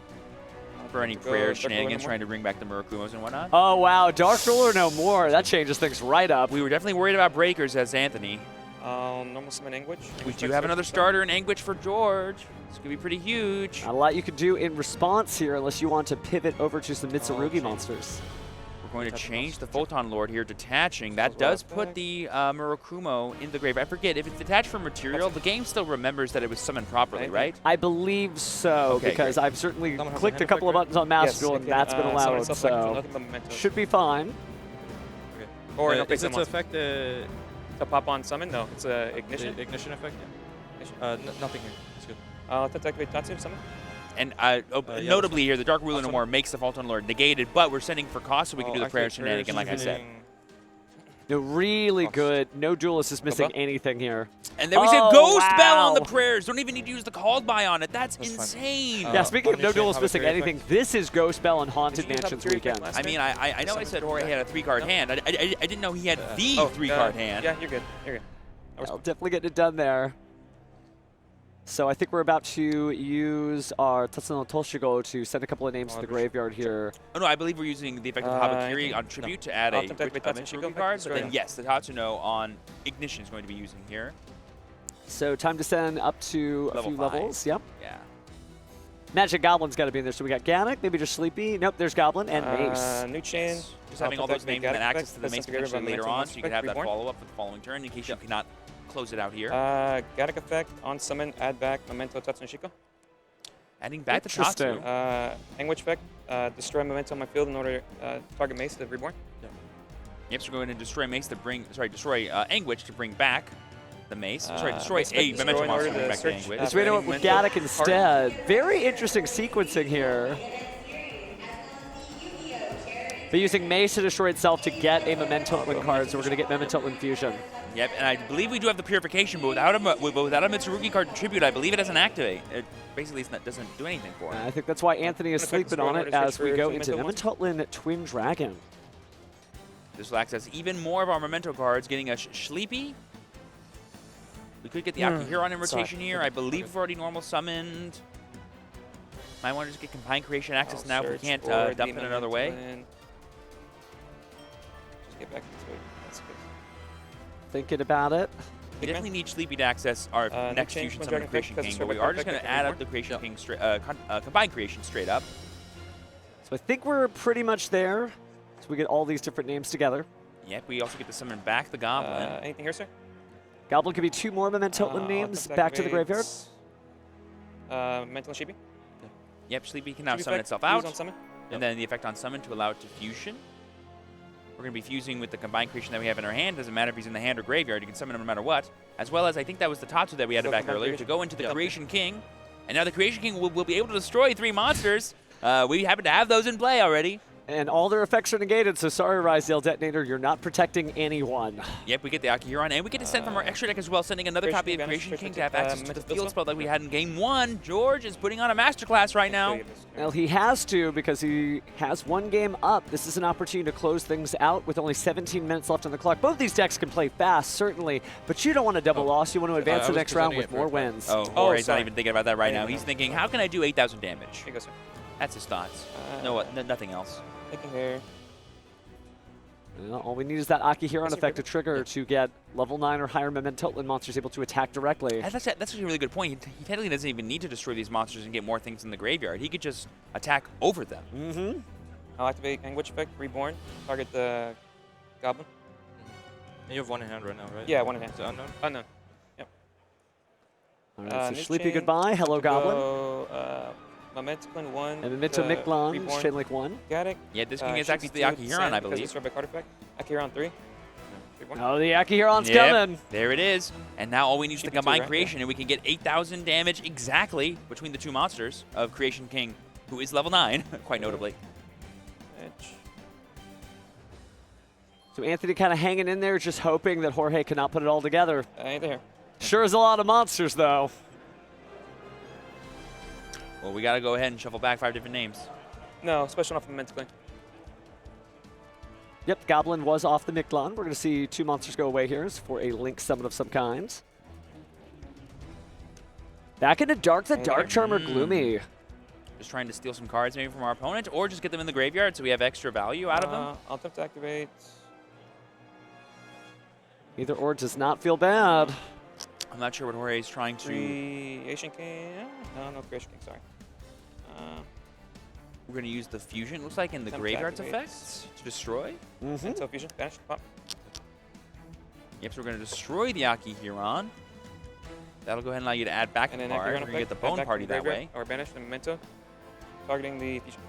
for any Go prayer Dark Ruler shenanigans no more. trying to bring back the Murakumos and whatnot. Oh, wow. Dark Ruler no more. That changes things right up. We were definitely worried about breakers as Anthony. Normal summon Anguish. We do have another starter in Anguish for George. This could be pretty huge. Not a lot you can do in response here unless you want to pivot over to some Mitsurugi geez. monsters. We're going to Touch change mouse. the Photon Lord here, detaching. That As well does as put back. the Murakumo in the grave. I forget, if it's detached from material, the game still remembers that it was summoned properly, I right? I believe so, Okay, because great. I've certainly Someone has a clicked a hand couple of effect, buttons on Master Duel, it and can, that's been summon allowed, itself back to so nothing but Memento. should be fine. Okay. Or no is face it to monster. affect the To pop on summon? No, it's ignition. ignition effect? Ignition. Nothing here. It's good. I'll attempt to activate Tatsu summon. And yeah, notably here, the Dark Ruler no Awesome. more makes the Photon Lord negated, but we're sending for cost so we can do the prayer shenanigan, like I said. No, really Cost. good. No Duelist is missing Above? anything here. And there was Oh, a Ghost Bell on the wow. prayers. Don't even need to use the called by on it. That's That's fine. insane. Yeah, speaking of no Omniscient Duelist missing Habituary anything, effect. this is Ghost Bell and Haunted Did you use Mansions Habituary effect weekend. last I mean, I know I said Jorge had a 3-card No. hand. I didn't know he had the Oh, 3-card hand. Yeah, you're good. You're good. Well, definitely getting it done there. So I think we're about to use our Tatsuno Toshigo to send a couple of names to the graveyard here. Oh no, I believe we're using the effect of I Habakiri think- on tribute to add I'll a attempt to activate Tatsuno Mitsurugi effect, card, but then destroy. yes, the Tatsuno on Ignition is going to be using here. So time to send up to a Level few 5. levels. Yep. Yeah. Magic Goblin's got to be in there. So we got Gaddock, maybe just Sleepy. Nope, there's Goblin and Mace. New chain. Just having all those names and then access to the mace potentially later on, so you can have that Reborn. follow-up for the following turn in case you cannot close it out here. Gaddock effect on summon, add back Memento Tatsunshiko. Adding back the Interesting. Tatsu. Anguish effect, destroy Memento on my field in order to target Mace to Reborn. Yep, so we're going to destroy Mace to bring, destroy Anguish to bring back the Mace. Destroy Mace a destroy Memento in monster to order bring to back the search, Anguish. Let's wait with Gaddock instead. Very interesting sequencing here. But using Mace to destroy itself to get a Memento card, so we're going to get Memento Fusion. Yep, and I believe we do have the Purification, but without a Mitsurugi card to tribute, I believe it doesn't activate. It basically doesn't do anything for it. I think that's why Anthony is sleeping on it as we go into Memento Memento Twin Dragon. This will access even more of our Memento cards, getting a Sleepy. We could get the Akihiron in rotation here. I believe we've already normal summoned. Might want to just get Combined Creation access now if we can't dump it another way. Just get back into it. That's good. Thinking about it. We definitely need Sleepy to access our next change fusion from summon Dragon Creation Effect, King, because but we it's are Dragon just going Effect to add and up the Creation King Combined Creation straight up. So I think we're pretty much there. So we get all these different names together. Yep, we also get to summon back the Goblin. Anything here, sir? Goblin could be 2 more Memento names back to the graveyard. Mental Shibi. Yep, Sleepy can now Shibi summon effect, itself use out, on summon. and then the effect on summon to allow it to fusion. We're going to be fusing with the Combined Creation that we have in our hand. Doesn't matter if he's in the hand or graveyard, you can summon him no matter what. As well as, I think that was the Tatsu that we had So back Combined earlier, to Creation. go into the Creation King. And now the Creation King will be able to destroy 3 monsters. We happen to have those in play already. And all their effects are negated, so sorry, Ryzeal Detonator, you're not protecting anyone. Yep, we get the Akihiron, and we get to send from our extra deck as well, sending another Creation copy of King, Creation Creation King to have King, access to the Mental field spell. spell that we had in Game 1. George is putting on a masterclass right now. Well, he has to because he has 1 game up. This is an opportunity to close things out with only 17 minutes left on the clock. Both these decks can play fast, certainly, but you don't want a double loss. You want to advance the was next round presenting with it for more a wins. Oh, Jorge's not sorry. even thinking about that right Yeah, now. no. He's thinking, how can I do 8,000 damage? Here you go, sir. That's his thoughts. Nothing else. Taking here. Well, all we need is that Akihiron That's effect to okay. trigger to get level 9 or higher Memento monsters able to attack directly. That's actually a really good point. He technically doesn't even need to destroy these monsters and get more things in the graveyard. He could just attack over them. Mm-hmm. I'll activate Anguish effect, Reborn, target the Goblin. And you have 1 in hand right now, right? Yeah, 1 in hand. Is it unknown? Unknown. All right, so New Sleepy chain goodbye. Hello, Goblin. Go, Memento Twin 1. And Memento Miklon, Reborn. Chain Link 1. Gaddock. Yeah, this king is Shoots actually the 2 Akihiron, sand I because believe. it's by card effect. Akihiron 3. Reborn. Oh, the Akihiron's Yep, coming. there it is. And now all we need is the GP2, Combined right? Creation, and we can get 8,000 damage exactly between the 2 monsters of Creation King, who is level 9, quite notably. Edge. So Anthony kind of hanging in there, just hoping that Jorge cannot put it all together. Anything here. Sure is a lot of monsters, though. Well, we got to go ahead and shuffle back 5 different names. No, special enough for Memento Twin. Yep, Goblin was off the Miklon. We're going to see 2 monsters go away here for a Link summon of some kind. Back into Dark, the Dark Charmer Gloomy. Just trying to steal some cards maybe from our opponent, or just get them in the graveyard so we have extra value out of them. I'll attempt to activate. Either or does not feel bad. I'm not sure what Jorge is trying to... Creation King. No Creation King, sorry. We're going to use the fusion, looks like, in the Attempt to graveyard's activate. effects to destroy. Mm-hmm. Mental Fusion. Banish. Pop. Yep, so we're going to destroy the Akihiron. That'll go ahead and allow you to add back And a then card. Akihiron We're going to get effect, the add Bone back Party from that graveyard, way. Or banish the Memento. Targeting the Fusion.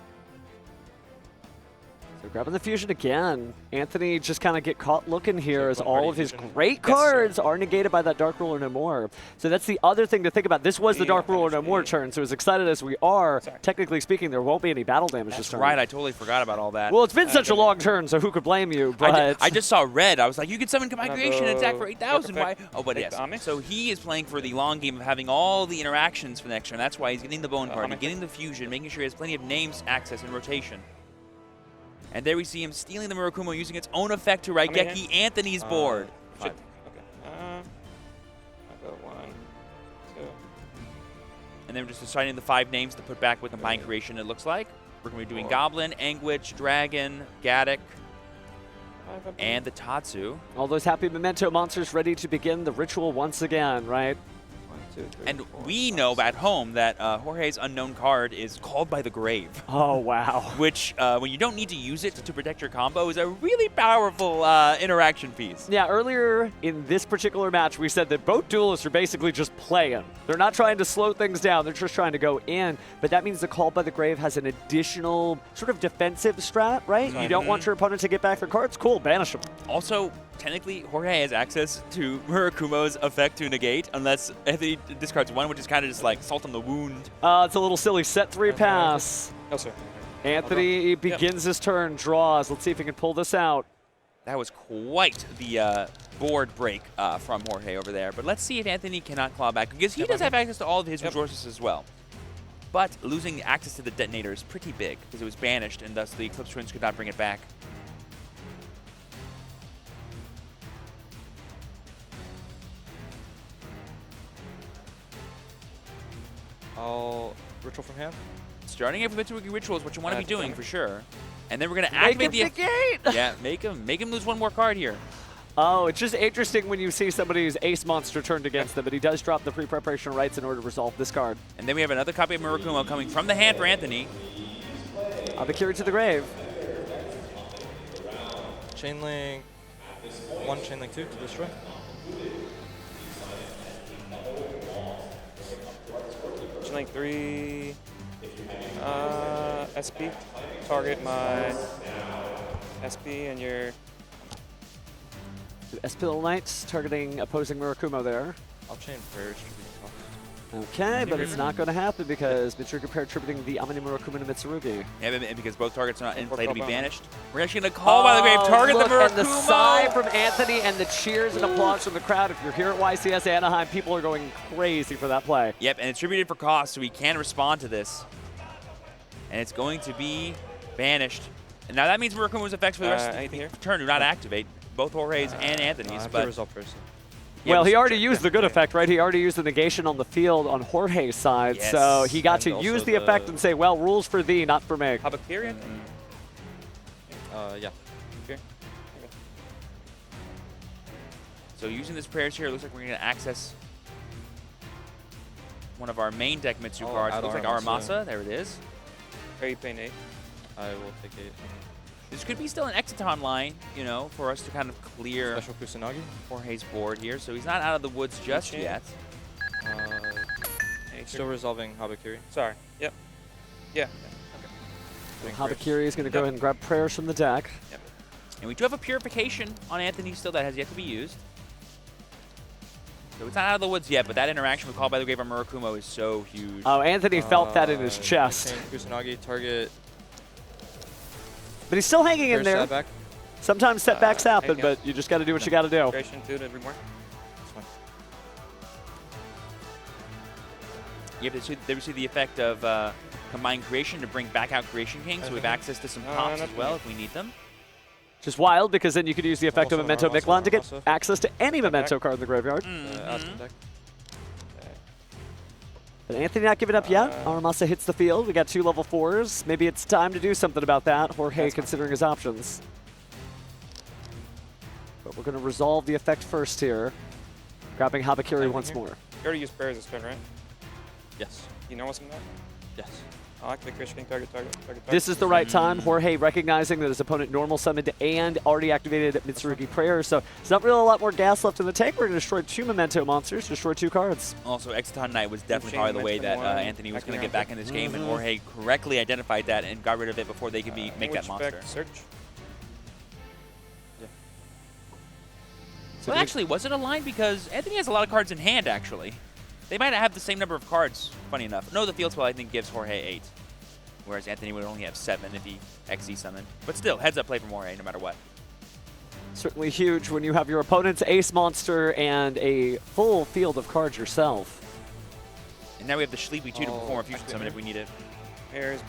So grabbing the fusion again. Anthony just kind of get caught looking here So as Bone all Party of his fusion. great cards are negated by that Dark Ruler No More. So that's the other thing to think about. This was the Yeah, Dark Ruler No More understand. turn, so as excited as we are, Sorry. technically speaking, there won't be any battle damage this That's turn. right, I totally forgot about all that. Well, it's been such a long turn, so who could blame you? But I just saw red. I was like, you could summon Combined Another Creation and attack for 8,000. Why? perfect. Oh, but Take yes. the Ame. So he is playing for the long game of having all the interactions for the next turn. That's why he's getting the Bone Party, Ame. getting the fusion, making sure he has plenty of names access and rotation. And there we see him stealing the Murakumo, using its own effect to many Raigeki Anthony's board. Shit. Okay. I'll go 1, 2. And then we're just deciding the 5 names to put back with Combined Creation, it looks like. We're going to be doing Goblin, Anguish, Dragon, Gaddock, 5 and the Tatsu. all those happy Memento monsters ready to begin the ritual once again, right? 1, 2, 3, And 4, we 5, know 6. at home that Jorge's unknown card is Called by the Grave, Oh, wow. which, when you don't need to use it to protect your combo, is a really powerful interaction piece. Yeah, earlier in this particular match, we said that both duelists are basically just playing. They're not trying to slow things down. They're just trying to go in. But that means the Call by the Grave has an additional sort of defensive strat, right? You don't want your opponent to get back their cards. Cool, banish them. Also, technically, Jorge has access to Murakumo's effect to negate, unless Anthony discards one, which is kind of just like salt on the wound. It's a little silly. Set 3 pass. No, sir. Anthony begins his turn, draws. Let's see if he can pull this out. That was quite the board break from Jorge over there. But let's see if Anthony cannot claw back, because he does have access to all of his resources as well. But losing access to the detonator is pretty big, because it was banished, and thus the Eclipse Twins could not bring it back. I'll ritual from hand. Starting every Mitsurugi ritual is what you want to be doing for sure. And then we're going to Make activate him negate! Yeah, make him lose one more card here. Oh, it's just interesting when you see somebody's ace monster turned against them, but he does drop the pre-preparation rights in order to resolve this card. And then we have another copy of Murakumo coming from the hand for Anthony. Abakiri to the grave. Chain link 1, chain link 2 to destroy. Chain link 3. SP. Target my SP and your. Espil Knights targeting opposing Murakumo there. I'll chain prayers. Okay, but it's not going to happen because Mitsurugi pair tributing the Amini Murakumo to Mitsurugi. Yeah, and because both targets are not in play to be banished. We're actually going to call by the grave, target look, the Murakumo. And the sigh from Anthony and the cheers and applause from the crowd. If you're here at YCS Anaheim, people are going crazy for that play. Yep, and it's tributed for cost, so we can respond to this. And it's going to be banished. And now that means Murakumo's effects for the rest of the turn do not activate. Both Jorge's and Anthony's. But resolve first. Yeah, well, he already used the good effect, right? He already used the negation on the field on Jorge's side, Yes. so he got And to use also the effect and say, well, rules for thee, not for me. Habakiri? Yeah. Okay. So using this prayers here, it looks like we're going to access one of our main deck Mitsu cards. It looks like Aramasa. There it is. Are you paying 8? I will take 8. This could be still an Exiton line, you know, for us to kind of clear Special Kusanagi. Jorge's board here. So he's not out of the woods just yet. Still resolving Habakiri. Sorry. Yep. Yeah. Doing Habakiri is going to go ahead and grab prayers from the deck. Yep. And we do have a Purification on Anthony still that has yet to be used. So it's not out of the woods yet, but that interaction with Call by the Grave on Murakumo is so huge. Oh, Anthony felt that in his chest. Kusanagi, target. But he's still hanging in there. Back. Sometimes setbacks happen, yeah. but you just got to do what you got to do. Creation 2 to every more. You have to there we see the effect of Combined Creation to bring back out Creation King, so we have access to some pops as well if we need them. Just wild, because then you could use the effect of Also Memento Aramasa, Miquelon to get Aramasa. access to any Memento card in the graveyard. Add to the deck. But Anthony not giving up yet. Aramasa hits the field. We got 2 level 4s. Maybe it's time to do something about that. Jorge considering his options. But we're going to resolve the effect first here. Grabbing Habakiri once more. You already used prayers this turn, right? Yes. You know what's in that? Yes. I'll activate Creation King, target. This is the right time. Jorge recognizing that his opponent normal summoned and already activated Mitsurugi Prayer, so there's not really a lot more gas left in the tank. We're going to destroy 2 Memento monsters, destroy 2 cards. Also, Exiton Knight was definitely probably the way that Anthony was going to get back in this game, and Mm-hmm. Jorge correctly identified that and got rid of it before they could make that monster. Search. So actually, was it a line? Because Anthony has a lot of cards in hand, actually. They might have the same number of cards, funny enough. No, the field spell, I think, gives Jorge 8. Whereas Anthony would only have 7 if he XZ summoned. But still, heads up play from Jorge, no matter what. Certainly huge when you have your opponent's ace monster and a full field of cards yourself. And now we have the Sleepy 2 to perform a fusion summon if we need it. Here's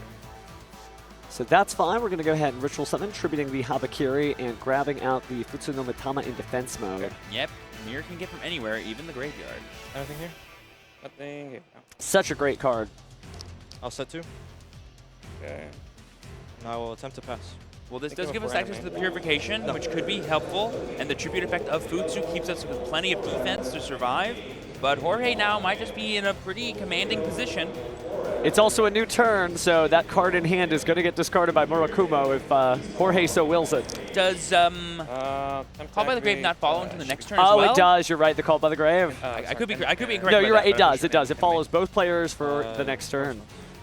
So that's fine. We're going to go ahead and ritual summon, tributing the Habakiri and grabbing out the Futsu no Mitama in defense mode. Okay. Yep, Mirror can get from anywhere, even the graveyard. Anything here? nothing. Here. No. Such a great card. I'll set 2. Okay. And I will attempt to pass. Well, this Think does of give us a access to the enemy. Purification, which could be helpful, and the tribute effect of Futsu keeps us with plenty of defense to survive. but Jorge now might just be in a pretty commanding position. It's also a new turn, so that card in hand is going to get discarded by Murakumo if Jorge so wills it. Does Call by the Grave not follow into the next turn as Oh, well? it does. You're right. The Call by the Grave. I could be incorrect. No, by you're right. that, It but I'm does. sure It does. It can follows both players for the next turn.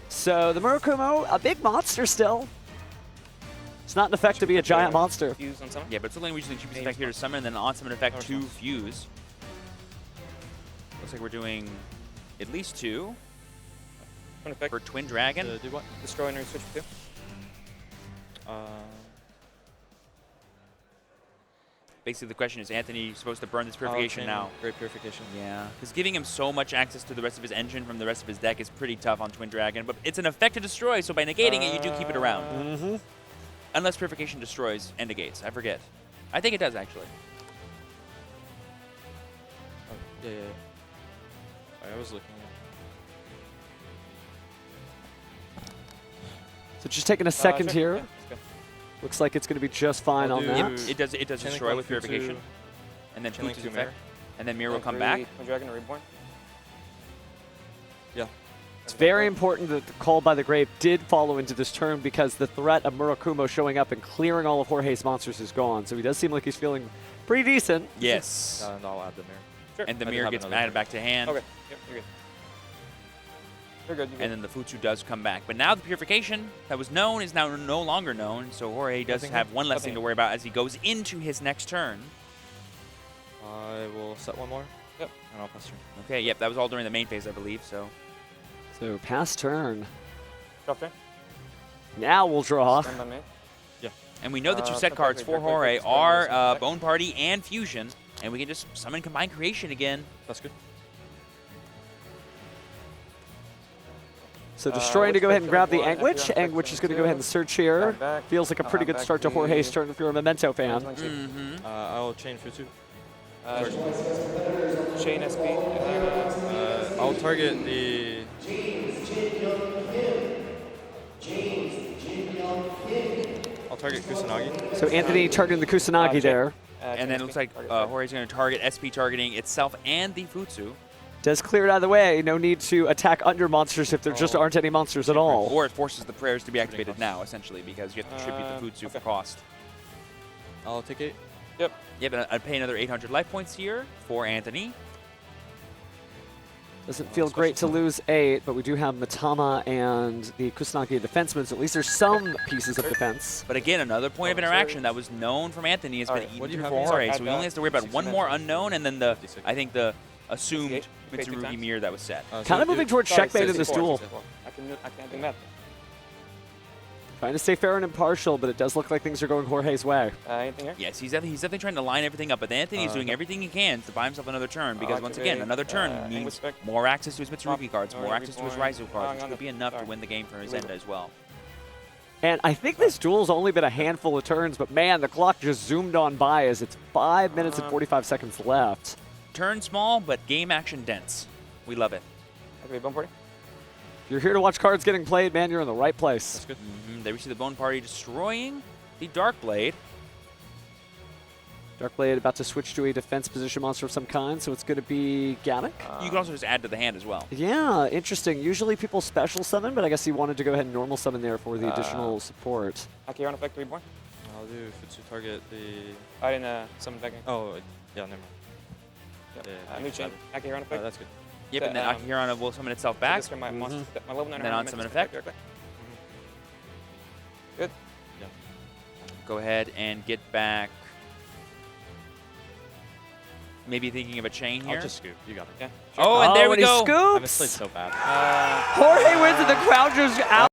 So the Murakumo, a big monster still. It's not an effect to be a giant monster. Fuse on summon. Yeah, but it's only usually cheapest effect here to summon, and then on summon effect to fuse. Looks like we're doing at least 2 Twin effect. for Twin Dragon. Do what? Destroy and switch for 2. Basically, the question is, Anthony supposed to burn this purification now? Great purification. Yeah, because giving him so much access to the rest of his engine from the rest of his deck is pretty tough on Twin Dragon, but it's an effect to destroy, so by negating it, you do keep it around. Mm-hmm. Unless purification destroys and negates. I forget. I think it does, actually. Oh, yeah. I was looking So just taking a second Sure. here. Yeah, that's good. Looks like it's going to be just fine I'll on do- that. It does Channeling destroy with Futsu, purification. And then Channeling Futsu's to effect. Mirror. And then Mirror will come 3 back. Twin Dragon Reborn. Yeah. It's very important that the Call by the Grave did follow into this turn because the threat of Murakumo showing up and clearing all of Jorge's monsters is gone. So he does seem like he's feeling pretty decent. Yes. And I'll add the mirror. Sure. And the I do mirror have gets another added back to hand. Okay. Yep, you're good. You're good. You're good. And then the Futsu does come back. But now the purification that was known is now no longer known, so Jorge does Nothing have here? one less Nothing thing to here. worry about as he goes into his next turn. I will set one more. Yep. And I'll pass turn. Okay, yep, that was all during the main phase, I believe, so. So past turn. Drop turn. Now we'll draw. Stand by me. And we know the two set Dark cards Blade, for Dark Blade, Jorge Dark Blade, Dark are Blade. Bone Party and Fusion, and we can just summon Combined Creation again. That's good. So destroying to go ahead and grab the Which Anguich. one? Anguich is going to go ahead and search here. Back. Feels like a pretty good start to Jorge's turn if you're a Memento fan. Mm-hmm. I'll chain Futsu. Chain SP. I'll target the. I'll target Kusanagi. So Anthony targeting the Kusanagi there. And then it looks like Jorge's going to target SP targeting itself and the Futsu. Does clear it out of the way. No need to attack under monsters if there just aren't any monsters at all. Or it forces the prayers to be activated now, essentially, because you have to tribute the Futsu for okay. cost. I'll take 8. Yep, and I'd pay another 800 life points here for Anthony. Doesn't feel great to lose 8, but we do have Matama and the Kusanagi defensemen, so at least there's some pieces of defense. But again, another point of interaction that was known from Anthony has been Alright, eaten what do you through have for here? Jorge, so we only have to worry about one more unknown, and then the, 56. I think the assumed 58, 52 Mitsurugi times. mirror that was set. Kind of moving towards checkmate in this 64, duel. 64. I can't do math. Trying to stay fair and impartial, but it does look like things are going Jorge's way. Anything here? Yes, he's definitely trying to line everything up, but Anthony's doing everything he can to buy himself another turn, because once again, another turn means Respect. more access to his Mitsurugi cards, Or more access to his Reborn. Ryzeal cards, which on could the- be enough to sorry. win the game for his Leave end it. as well. And I think this duel's only been a handful of turns, but man, the clock just zoomed on by as it's 5 minutes and 45 seconds left. Turn small, but game action dense. We love it. Activate Bone Party. If you're here to watch cards getting played, man, you're in the right place. That's good. There we see the Bone Party destroying the Dark Blade. Darkblade about to switch to a defense position monster of some kind, so it's going to be Gaddock. You can also just add to the hand as well. Yeah, interesting. Usually people special summon, but I guess he wanted to go ahead and normal summon there for the additional support. Akiron effect Reborn. I'll do Futsu target the. I didn't summon back in. Oh, yeah, never mind. Yep. Yeah, New chain. Akiron effect. That's good. Yep, and then Akihirana will summon itself back. Discard my monster. My level 9 Then on summon effect. directly. Good. Go ahead and get back. Maybe thinking of a chain here. I'll just scoop. You got it. Yeah. Oh, and there we and he go. scoops. I misplayed so bad. Jorge wins and the crowd just out.